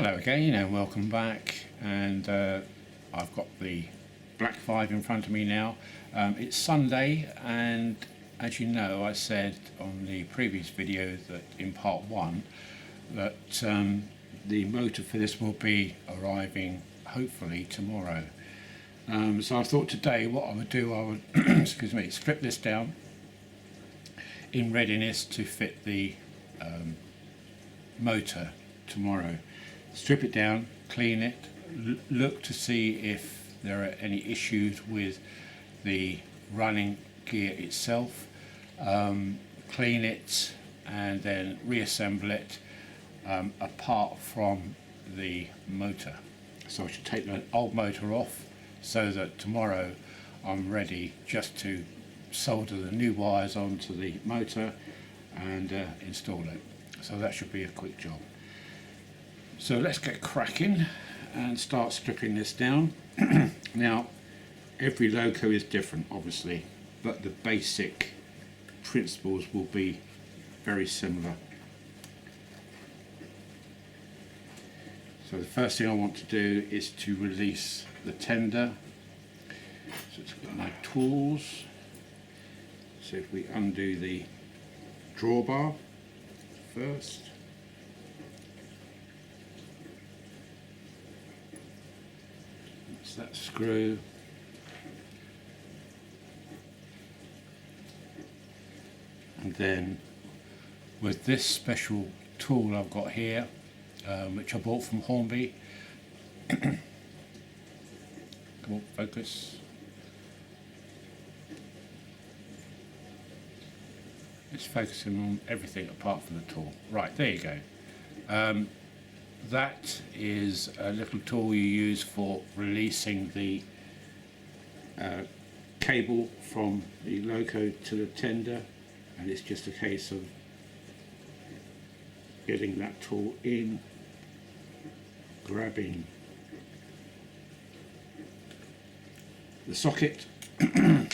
Hello again and welcome back, and I've got the Black 5 in front of me now. It's Sunday, and as you know, I said on the previous video that in part 1 that the motor for this will be arriving hopefully tomorrow. So I thought today what I would do, I would excuse me, strip this down in readiness to fit the motor tomorrow. Strip it down, clean it, look to see if there are any issues with the running gear itself, clean it and then reassemble it apart from the motor. So I should take the old motor off so that tomorrow I'm ready just to solder the new wires onto the motor and install it. So that should be a quick job. So let's get cracking and start stripping this down. Now, every loco is different obviously, but the basic principles will be very similar. So the first thing I want to do is to release the tender. So let's get my tools. So if we undo the drawbar first. That's that screw. And then with this special tool I've got here, which I bought from Hornby. Come on, focus. It's focusing on everything apart from the tool. Right, there you go. That is a little tool you use for releasing the cable from the loco to the tender, and it's just a case of getting that tool in, grabbing the socket, and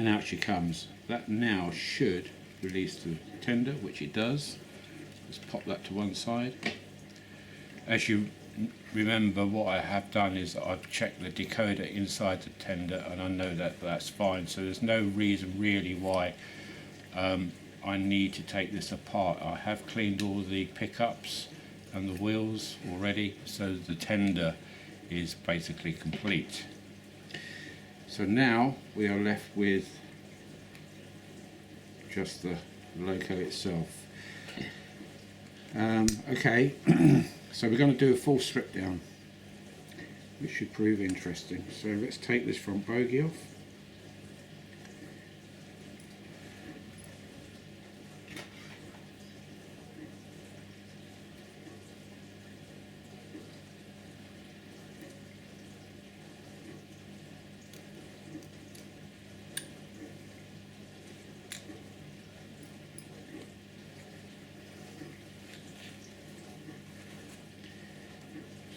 out she comes. That now should release the tender, which it does. Let's pop that to one side. As you remember, what I have done is I've checked the decoder inside the tender, and I know that that's fine, so there's no reason really why I need to take this apart. I have cleaned all the pickups and the wheels already, so the tender is basically complete. So now we are left with just the loco itself. Okay, so we're going to do a full strip down, which should prove interesting. So let's take this front bogie off.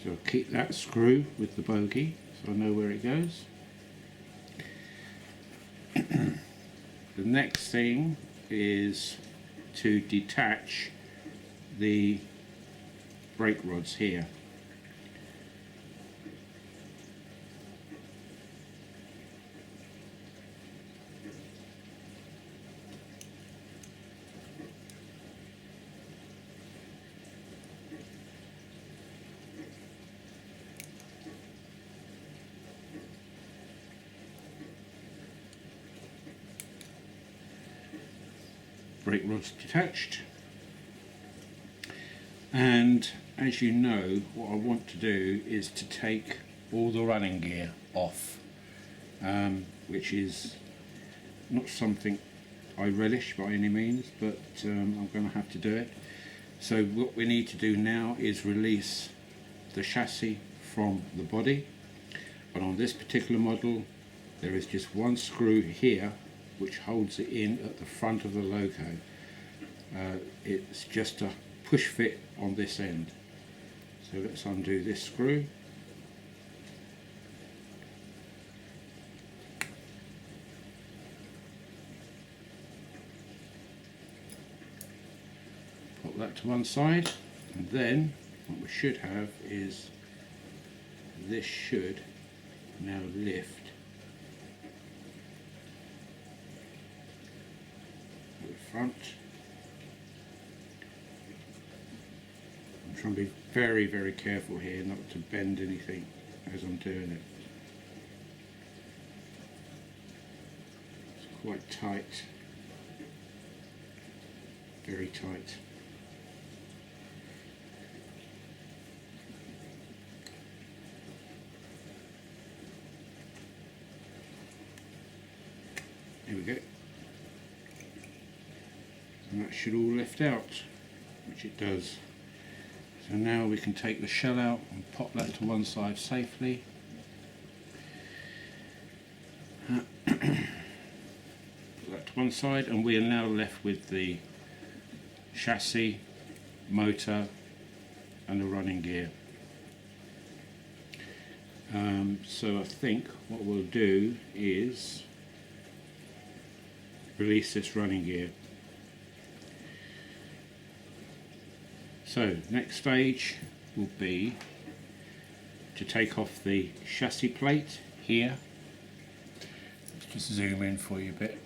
So I'll keep that screw with the bogie so I know where it goes. The next thing is to detach the brake rods here. Brake rods detached, and as you know, what I want to do is to take all the running gear off, which is not something I relish by any means, but I'm going to have to do it. So what we need to do now is release the chassis from the body, and on this particular model there is just one screw here which holds it in at the front of the loco. It's just a push fit on this end. So let's undo this screw. Put that to one side. And then what we should have is this should now lift at the front. I'm trying to be very, very careful here not to bend anything as I'm doing it. It's quite tight, very tight. There we go. And that should all lift out, which it does. So now we can take the shell out and pop that to one side safely. Put that to one side, and we are now left with the chassis, motor and the running gear. So I think what we'll do is release this running gear. So next stage will be to take off the chassis plate here. Let's just zoom in for you a bit.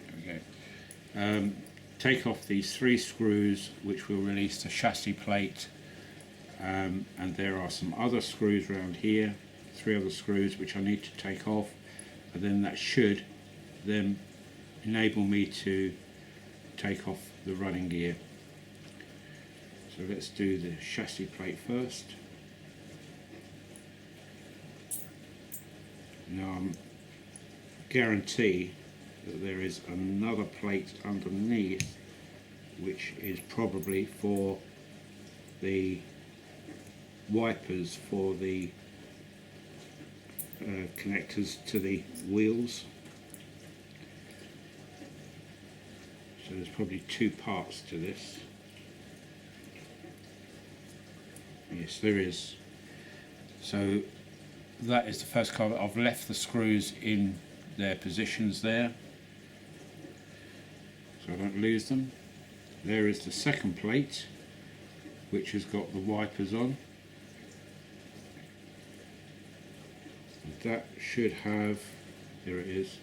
There we go. Take off these 3 screws which will release the chassis plate, and there are some other screws around here, 3 other screws which I need to take off, and then that should then enable me to take off the running gear. So let's do the chassis plate first. Now I guarantee that there is another plate underneath which is probably for the wipers for the connectors to the wheels. So there's probably 2 parts to this. Yes, there is. So that is the first cover. I've left the screws in their positions there, so I don't lose them. There is the second plate, which has got the wipers on. That should have, there it is.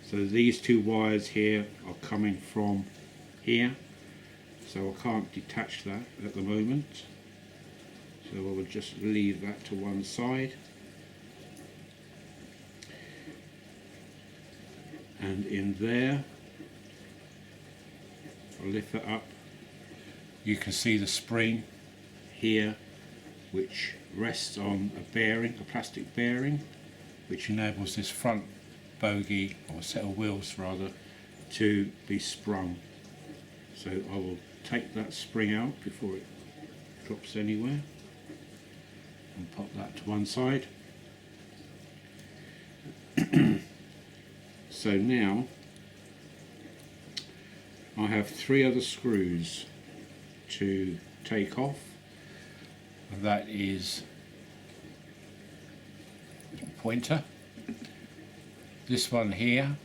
So these 2 wires here are coming from here, so I can't detach that at the moment. So I will just leave that to one side. And in there, I'll lift that up. You can see the spring here, which rests on a bearing, a plastic bearing, which enables this front bogie, or set of wheels rather, to be sprung. So I will take that spring out before it drops anywhere and pop that to one side. So now I have 3 other screws to take off. That is a pointer. This one here,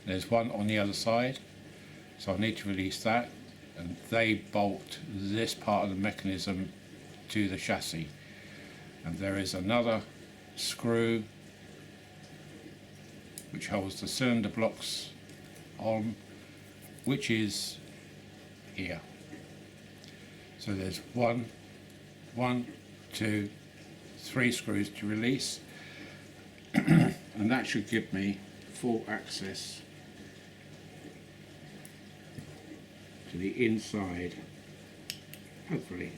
there's one on the other side, so I need to release that, and they bolt this part of the mechanism to the chassis. And there is another screw which holds the cylinder blocks on, which is here. So there's 1, 2, 3 screws to release. And that should give me full access to the inside, hopefully.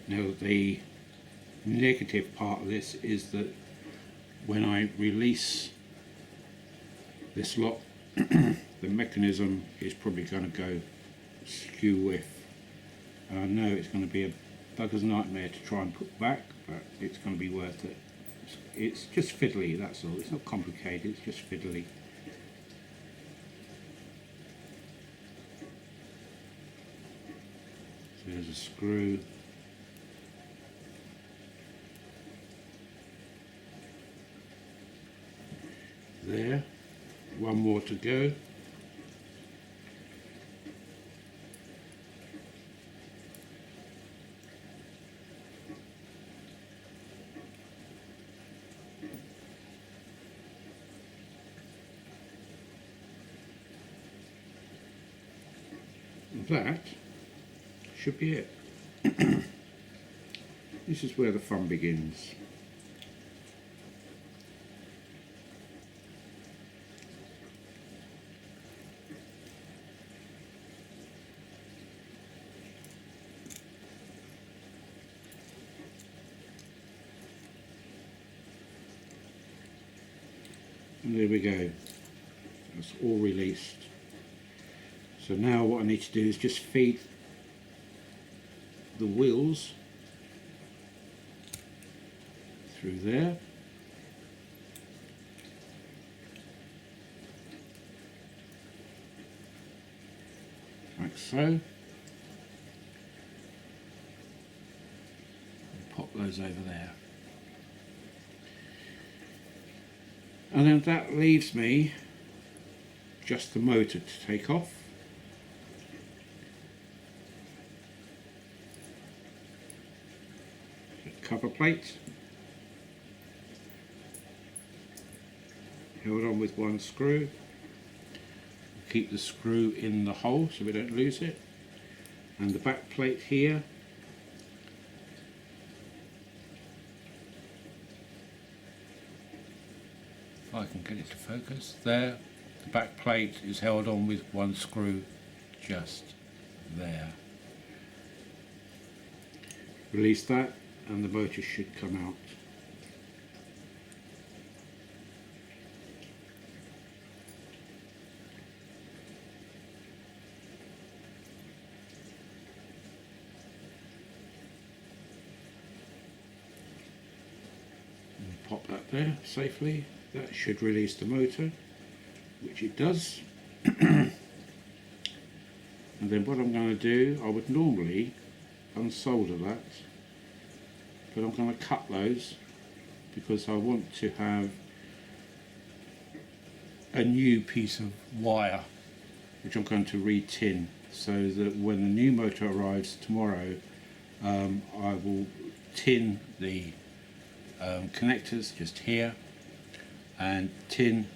Now the negative part of this is that when I release this lot, the mechanism is probably going to go skew with. And I know it's going to be a bugger's nightmare to try and put back, but it's going to be worth it. It's just fiddly, that's all. It's not complicated, it's just fiddly. So there's a screw There, one more to go. That should be it. This is where the fun begins. And there we go. That's all released. So now what I need to do is just feed the wheels through there. Like so. And pop those over there. And then that leaves me just the motor to take off. Cover plate, held on with one screw. Keep the screw in the hole so we don't lose it. And the back plate here. If I can get it to focus, there. The back plate is held on with one screw just there. Release that and the motor should come out. And pop that there safely. That should release the motor, which it does. And then what I'm going to do, I would normally unsolder that, but I'm going to cut those because I want to have a new piece of wire which I'm going to re-tin, so that when the new motor arrives tomorrow, I will tin the connectors just here and tin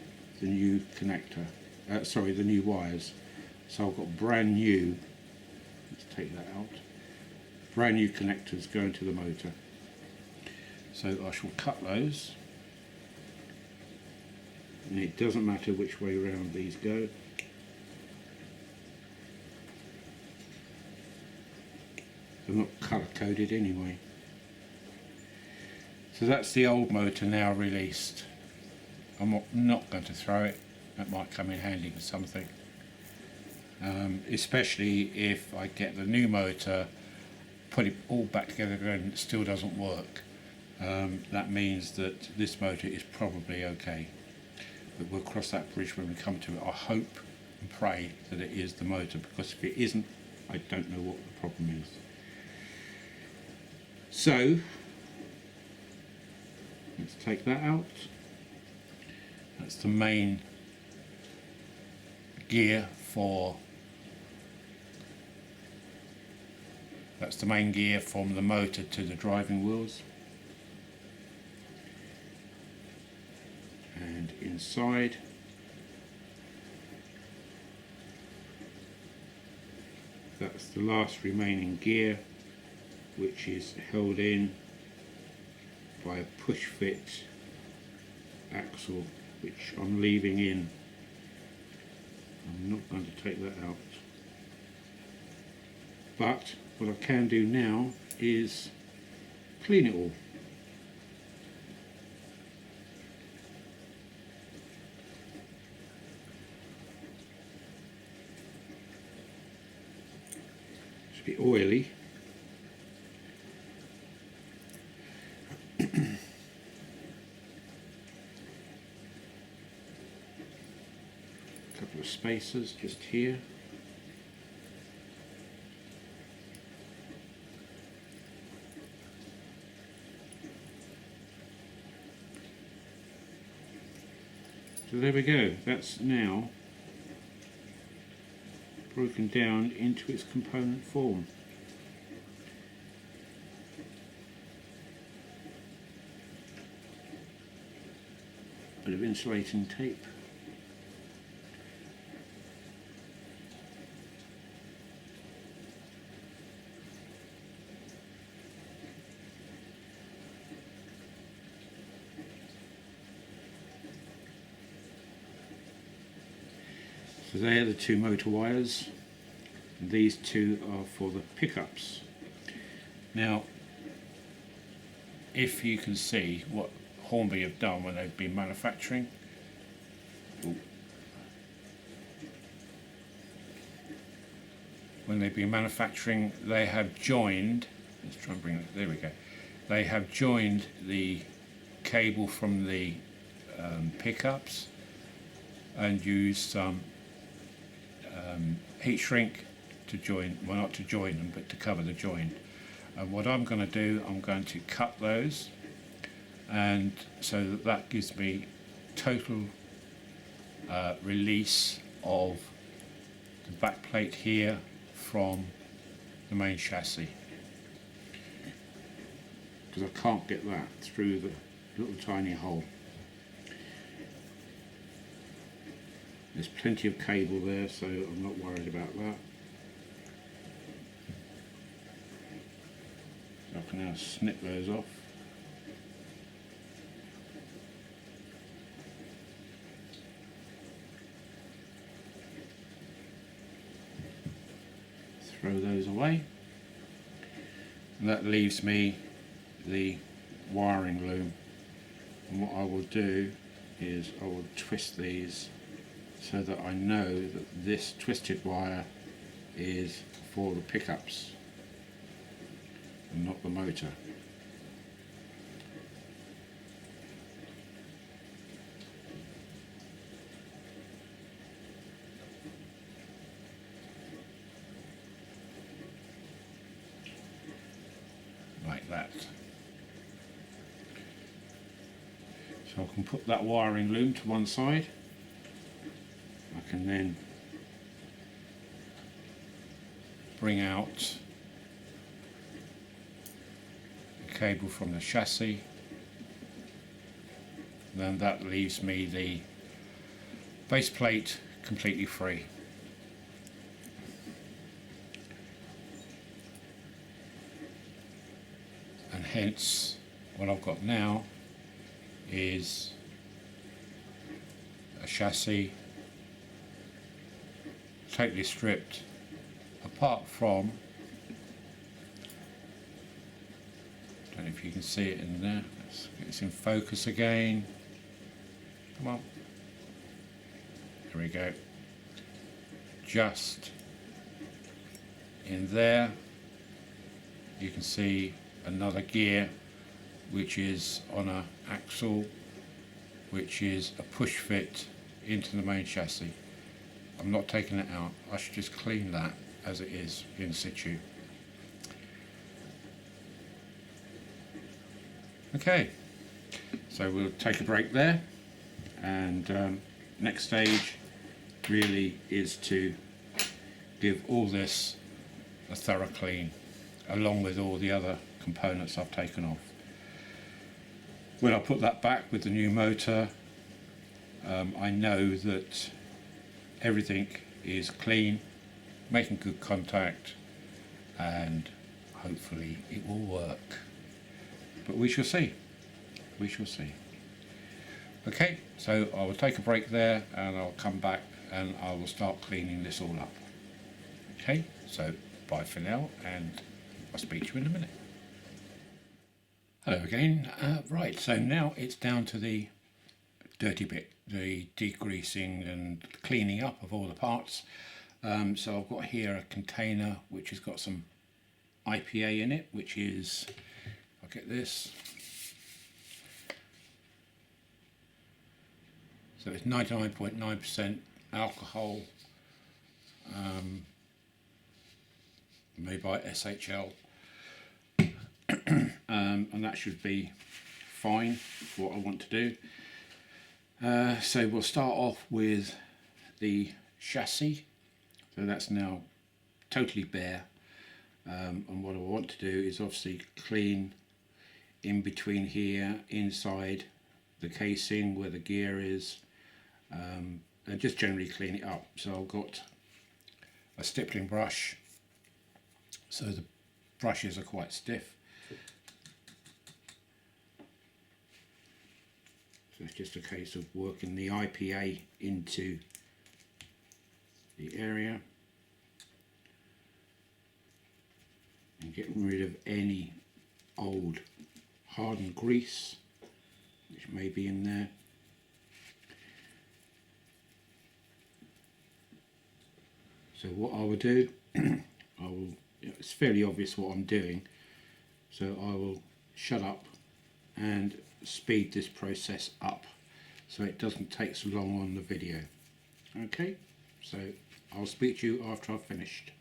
the new connector, the new wires. So I've got brand new, let's take that out, brand new connectors going to the motor. So I shall cut those, and it doesn't matter which way round these go. They're not colour coded anyway. So that's the old motor now released. I'm not going to throw it, that might come in handy for something. Especially if I get the new motor, put it all back together again and it still doesn't work. That means that this motor is probably okay, but we'll cross that bridge when we come to it. I hope and pray that it is the motor, because if it isn't, I don't know what the problem is. So let's take that out. That's the main gear for, that's the main gear from the motor to the driving wheels. And inside that's the last remaining gear, which is held in by a push fit axle, which I'm leaving in. I'm not going to take that out, but what I can do now is clean it all. It's a bit oily. Couple of spacers just here. So there we go, that's now broken down into its component form. Bit of insulating tape. So they are the two motor wires, and these two are for the pickups. Now, if you can see what Hornby have done when they've been manufacturing, they have joined, let's try and bring it, there we go, they have joined the cable from the pickups and used some heat shrink to join, well, not to join them, but to cover the joint. And what I'm going to do, I'm going to cut those, and so that gives me total release of the back plate here from the main chassis, because I can't get that through the little tiny hole. There's plenty of cable there, so I'm not worried about that. So I can now snip those off. Throw those away. And that leaves me the wiring loom. And what I will do is I will twist these so that I know that this twisted wire is for the pickups and not the motor. Like that. So I can put that wiring loom to one side. I can then bring out the cable from the chassis, then that leaves me the base plate completely free. And hence what I've got now is a chassis totally stripped, apart from, don't know if you can see it in there, let's get this in focus again, come on, there we go, just in there you can see another gear which is on an axle, which is a push fit into the main chassis. I'm not taking it out, I should just clean that as it is in situ. Okay, so we'll take a break there, and next stage really is to give all this a thorough clean, along with all the other components I've taken off. When I put that back with the new motor, I know that everything is clean, making good contact, and hopefully it will work. But we shall see. We shall see. Okay, so I will take a break there and I'll come back and I will start cleaning this all up. Okay, so bye for now, and I'll speak to you in a minute. Hello again. Right, so now it's down to the dirty bit, the degreasing and cleaning up of all the parts. So I've got here a container which has got some IPA in it, which is, I'll get this, so it's 99.9% alcohol, made by SHL, and that should be fine for what I want to do. So we'll start off with the chassis. So that's now totally bare, and what I want to do is obviously clean in between here, inside the casing where the gear is, and just generally clean it up. So I've got a stippling brush, so the brushes are quite stiff. So it's just a case of working the IPA into the area and getting rid of any old hardened grease which may be in there. So what I will do, it's fairly obvious what I'm doing, so I will shut up and speed this process up so it doesn't take so long on the video. Okay, so I'll speak to you after I've finished.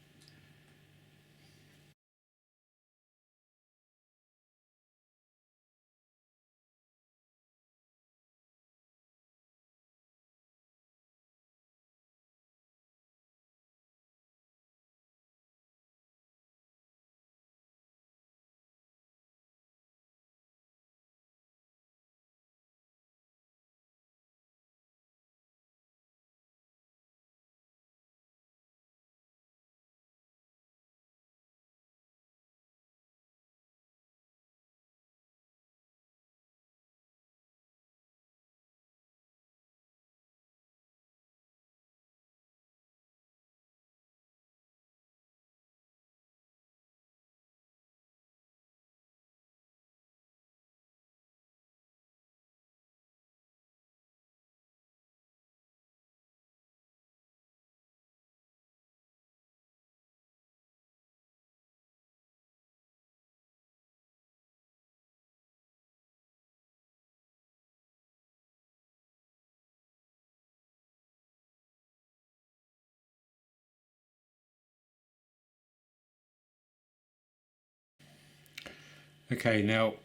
Okay, now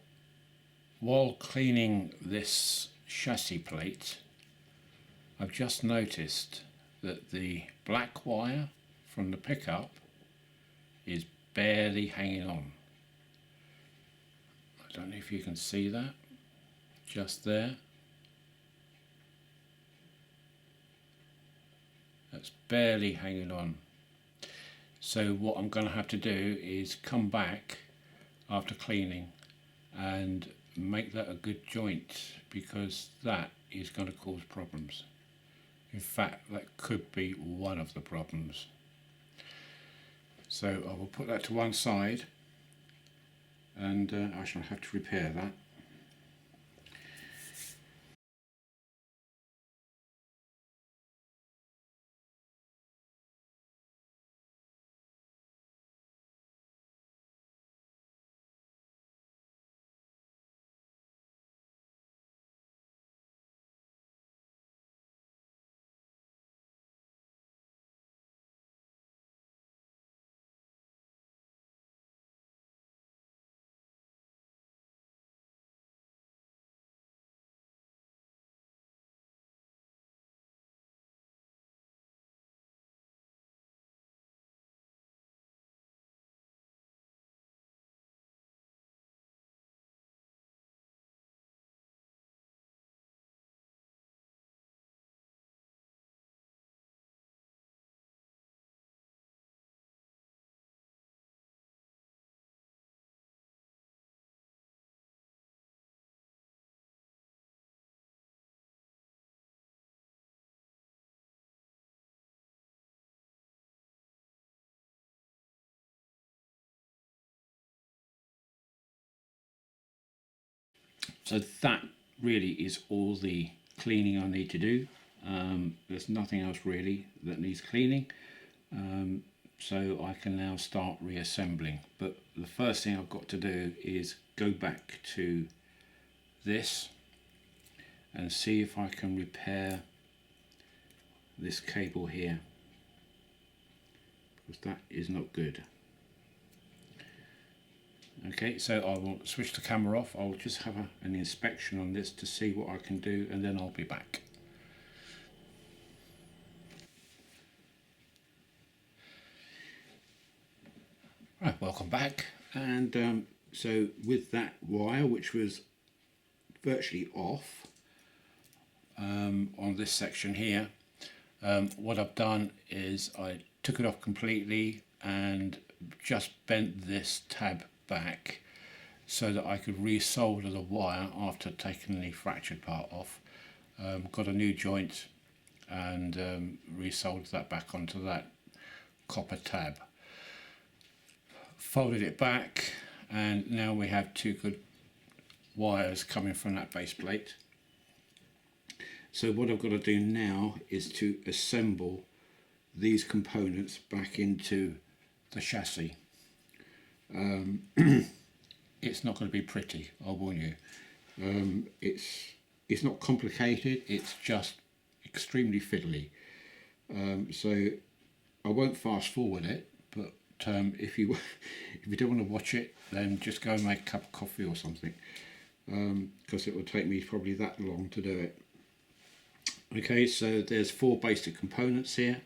while cleaning this chassis plate, I've just noticed that the black wire from the pickup is barely hanging on. I don't know if you can see that, just there. That's barely hanging on. So what I'm going to have to do is come back after cleaning and make that a good joint, because that is going to cause problems. In fact, that could be one of the problems. So I will put that to one side, and I shall have to repair that. So that really is all the cleaning I need to do. There's nothing else really that needs cleaning, so I can now start reassembling. But the first thing I've got to do is go back to this and see if I can repair this cable here, because that is not good. Okay, so I will switch the camera off. I'll just have an inspection on this to see what I can do, and then I'll be back. Right, welcome back. And so with that wire, which was virtually off on this section here, what I've done is I took it off completely and just bent this tab back so that I could resolder the wire after taking the fractured part off. Got a new joint and resoldered that back onto that copper tab. Folded it back, and now we have two good wires coming from that base plate. So what I've got to do now is to assemble these components back into the chassis. It's not going to be pretty, I'll warn you. It's not complicated, it's just extremely fiddly. So I won't fast forward it, but if you don't want to watch it, then just go and make a cup of coffee or something, because it will take me probably that long to do it. Okay, so there's four basic components here.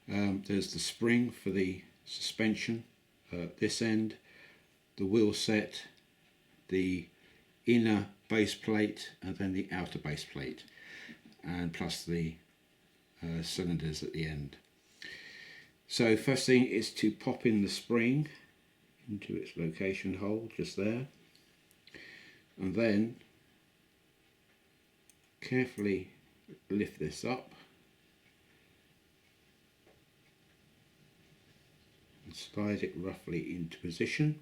There's the spring for the suspension at this end, the wheel set, the inner base plate, and then the outer base plate, and plus the cylinders at the end. So first thing is to pop in the spring into its location hole just there, and then carefully lift this up and slide it roughly into position.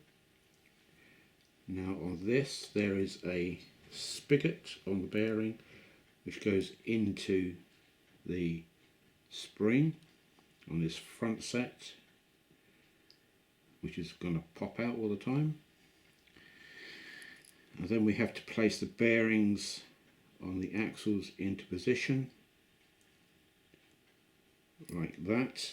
Now on this there is a spigot on the bearing which goes into the spring on this front set, which is going to pop out all the time. And then we have to place the bearings on the axles into position like that.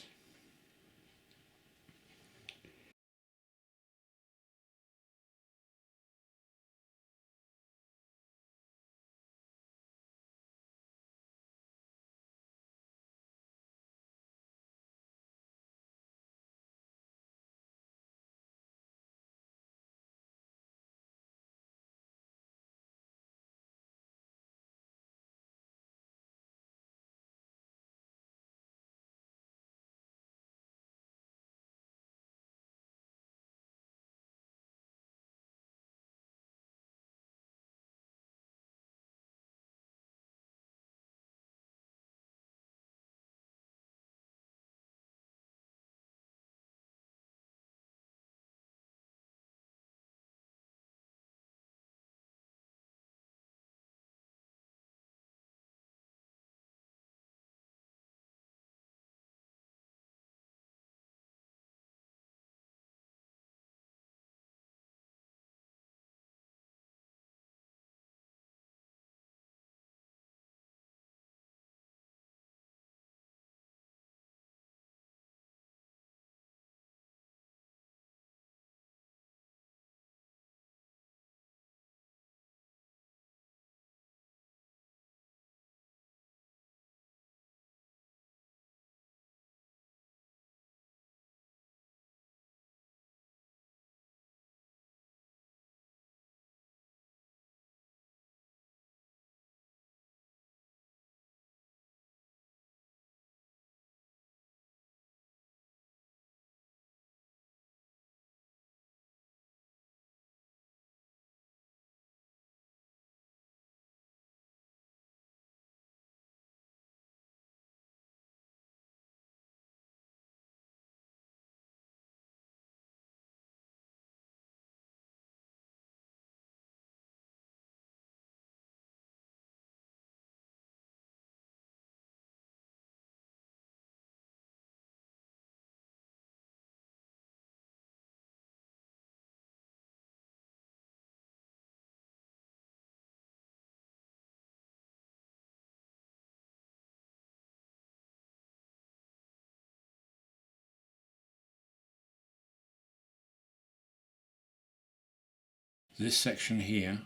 this section here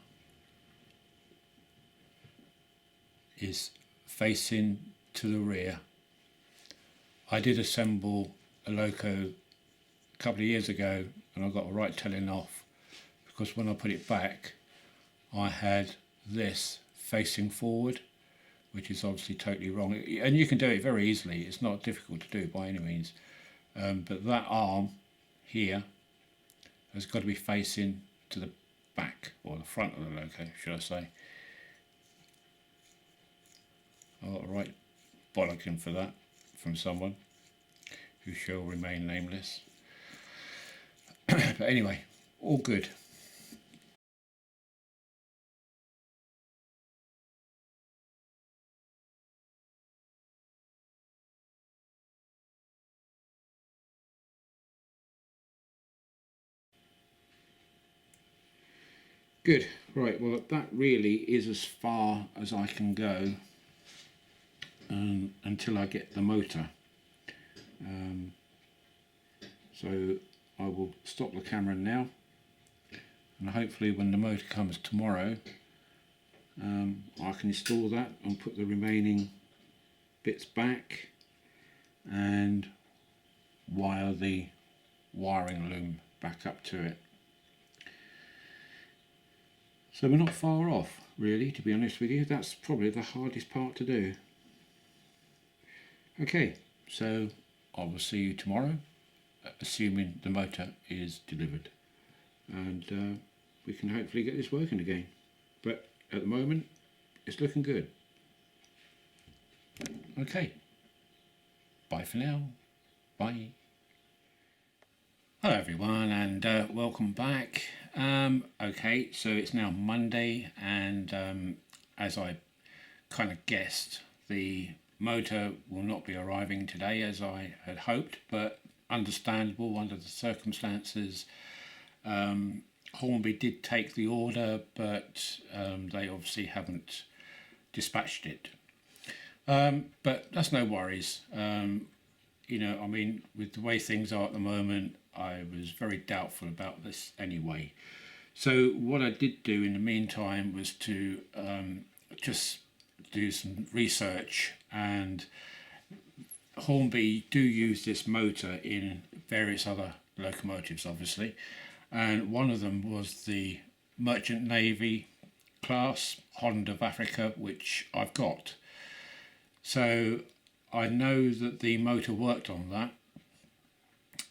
is facing to the rear. I did assemble a loco a couple of years ago and I got a right telling off because when I put it back I had this facing forward, which is obviously totally wrong, and you can do it very easily, it's not difficult to do by any means, but that arm here has got to be facing to the back, or the front of the loco should I say. I got a right bollocking for that from someone who shall remain nameless. But anyway, all good. Good, right, well that really is as far as I can go until I get the motor. So I will stop the camera now, and hopefully when the motor comes tomorrow I can install that and put the remaining bits back and wire the wiring loom back up to it. So we're not far off really, to be honest with you. That's probably the hardest part to do. Okay, so I will see you tomorrow, assuming the motor is delivered, and we can hopefully get this working again. But at the moment it's looking good. Okay, bye for now. Bye. Hello everyone, and welcome back. Okay, so it's now Monday, and as I kind of guessed, the motor will not be arriving today as I had hoped, but understandable under the circumstances. Hornby did take the order, but they obviously haven't dispatched it. But that's no worries. You know, I mean, with the way things are at the moment, I was very doubtful about this anyway. So what I did do in the meantime was to just do some research, and Hornby do use this motor in various other locomotives obviously, and one of them was the Merchant Navy class Holland of Africa, which I've got. So I know that the motor worked on that,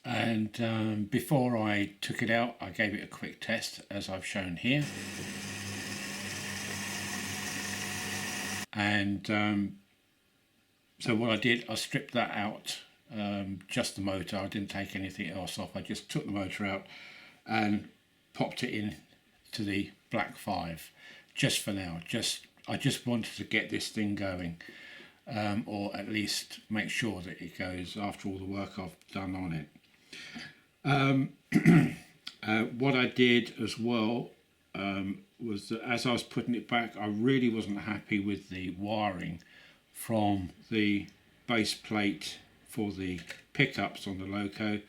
and before I took it out I gave it a quick test as I've shown here, and so what I did, I stripped that out, just the motor. I didn't take anything else off. I just took the motor out and popped it in to the Black 5 just for now. I just wanted to get this thing going, or at least make sure that it goes after all the work I've done on it. What I did as well was that as I was putting it back, I really wasn't happy with the wiring from the base plate for the pickups on the loco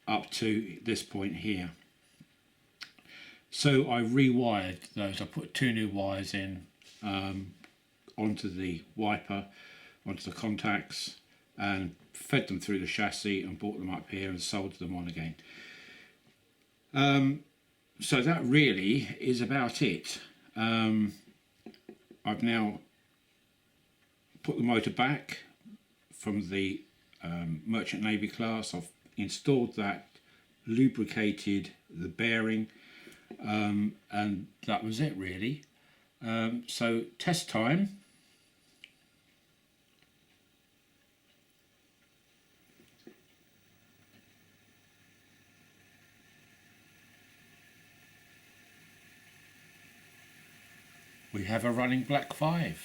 up to this point here. So I rewired those. I put 2 new wires in onto the wiper, onto the contacts, and fed them through the chassis and brought them up here and soldered them on again. So that really is about it. I've now put the motor back from the Merchant Navy class. I've installed that, lubricated the bearing, and that was it really. So test time. We have a running Black 5.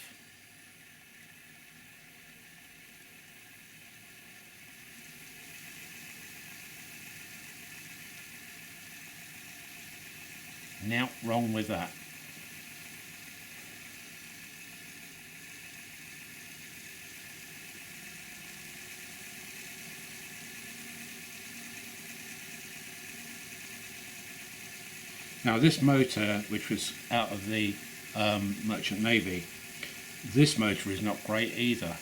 Now, wrong with that. Now this motor, which was out of the Merchant Navy, this motor is not great either.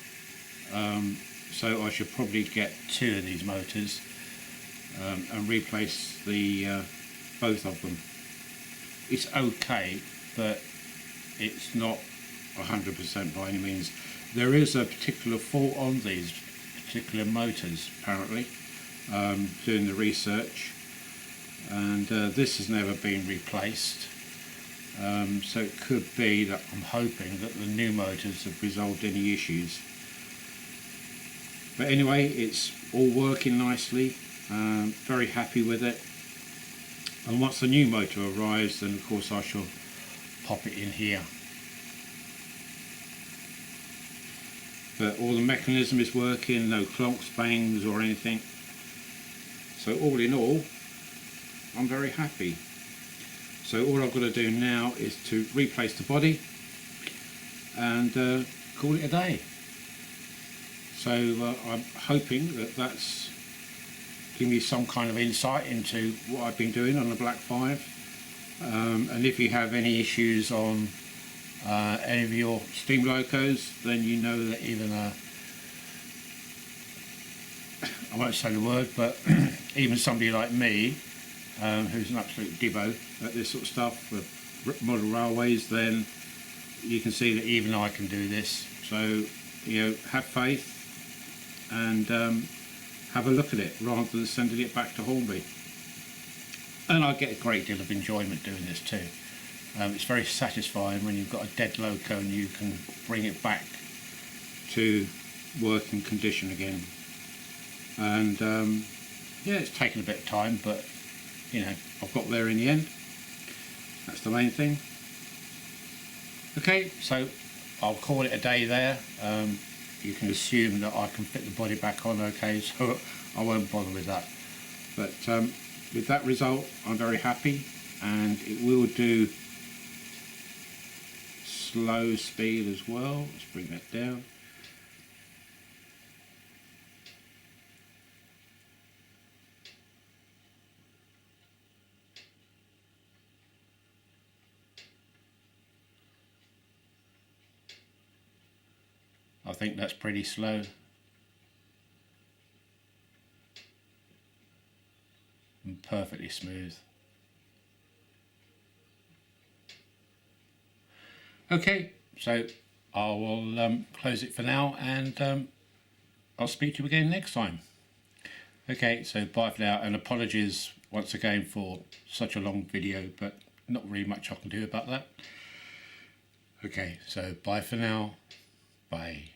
So I should probably get two of these motors and replace the both of them. It's okay, but it's not 100% by any means. There is a particular fault on these particular motors apparently, doing the research, and this has never been replaced, so it could be that I'm hoping that the new motors have resolved any issues. But anyway, it's all working nicely, very happy with it, and once the new motor arrives, then of course I shall pop it in here. But all the mechanism is working, no clonks, bangs or anything. So all in all, I'm very happy. So all I've got to do now is to replace the body and call it a day. So I'm hoping that that's giving you some kind of insight into what I've been doing on the Black 5. And if you have any issues on any of your steam locos, then you know that even I won't say the word, but even somebody like me, who's an absolute dibbo at this sort of stuff for model railways, then you can see that even I can do this. So, you know, have faith and have a look at it rather than sending it back to Hornby. And I get a great deal of enjoyment doing this too. It's very satisfying when you've got a dead loco and you can bring it back to working condition again. And yeah, it's taken a bit of time, but you know, I've got there in the end. That's the main thing. Okay, so I'll call it a day there. You can assume that I can fit the body back on okay, so I won't bother with that. But with that result, I'm very happy, and it will do slow speed as well. Let's bring that down. I think that's pretty slow. And perfectly smooth. Okay, so I will close it for now, and I'll speak to you again next time. Okay, so bye for now, and apologies once again for such a long video, but not really much I can do about that. Okay, so bye for now. Bye.